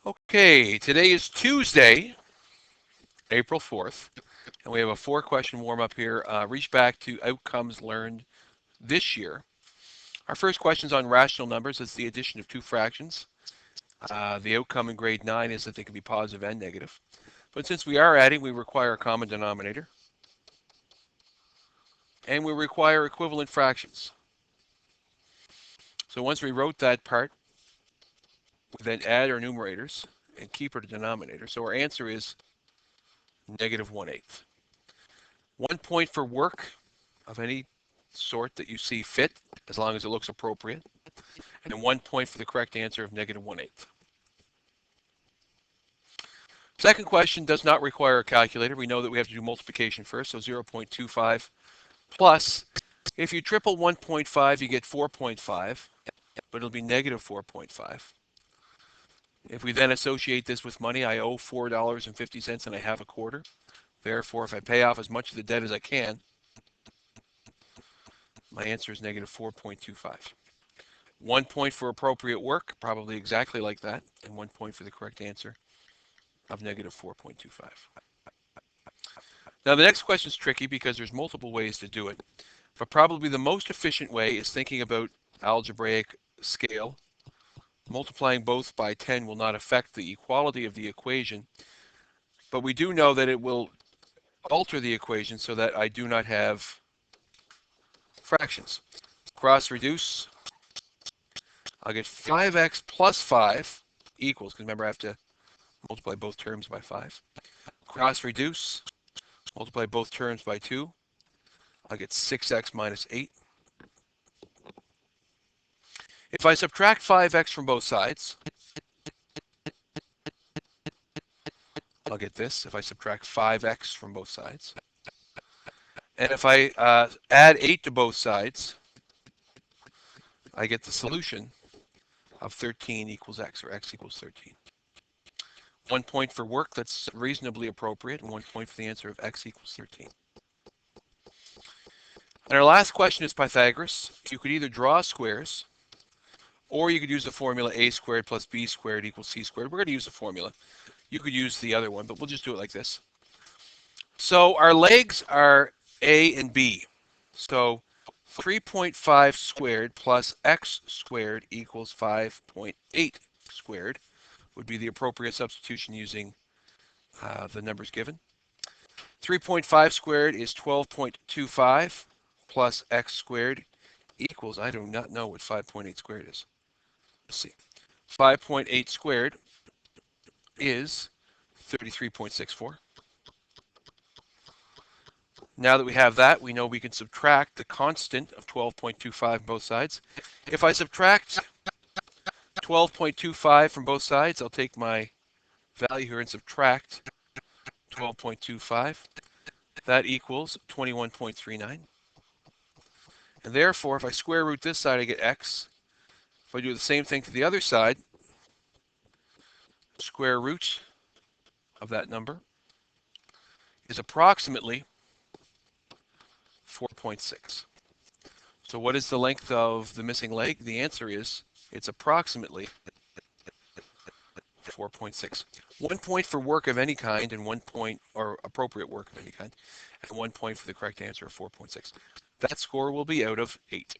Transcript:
Okay, today is Tuesday, April 4th, and we have a 4-question warm-up here. Reach back to outcomes learned this year. Our first question is on rational numbers. It's the addition of two fractions. The outcome in grade 9 is that they can be positive and negative. But since we are adding, we require a common denominator. And we require equivalent fractions. So once we wrote that part, we then add our numerators and keep our denominator. So our answer is negative 1/8. 1 point for work of any sort that you see fit, as long as it looks appropriate, and 1 point for the correct answer of negative 1/8. Second question does not require a calculator. We know that we have to do multiplication first, so 0.25 plus, if you triple 1.5, you get 4.5, but it'll be negative 4.5. If we then associate this with money, I owe $4.50 and I have a quarter. Therefore, if I pay off as much of the debt as I can, my answer is negative 4.25. 1 point for appropriate work, probably exactly like that, and 1 point for the correct answer of negative 4.25. Now the next question is tricky because there's multiple ways to do it, but probably the most efficient way is thinking about algebraic scale. Multiplying both by 10 will not affect the equality of the equation, but we do know that it will alter the equation so that I do not have fractions. Cross reduce, I'll get 5x plus 5 equals, because remember I have to multiply both terms by 5. Cross reduce, multiply both terms by 2. I'll get 6x minus 8. If I subtract 5x from both sides, I'll get this. If I subtract 5x from both sides. And if I add 8 to both sides, I get the solution of 13 equals x, or x equals 13. 1 point for work, that's reasonably appropriate, and 1 point for the answer of x equals 13. And our last question is Pythagoras. You could either draw squares, or you could use the formula a squared plus b squared equals c squared. We're going to use the formula. You could use the other one, but we'll just do it like this. So our legs are a and b. So 3.5 squared plus x squared equals 5.8 squared would be the appropriate substitution using the numbers given. 3.5 squared is 12.25 plus x squared equals, I do not know what 5.8 squared is. Let's see. 5.8 squared is 33.64. Now that we have that, we know we can subtract the constant of 12.25 both sides. If I subtract 12.25 from both sides, I'll take my value here and subtract 12.25. That equals 21.39. And therefore, if I square root this side, I get x. If I do the same thing to the other side, square root of that number is approximately 4.6. So what is the length of the missing leg? The answer is it's approximately 4.6. 1 point for work of any kind, and 1 point, or appropriate work of any kind, and 1 point for the correct answer of 4.6. That score will be out of 8.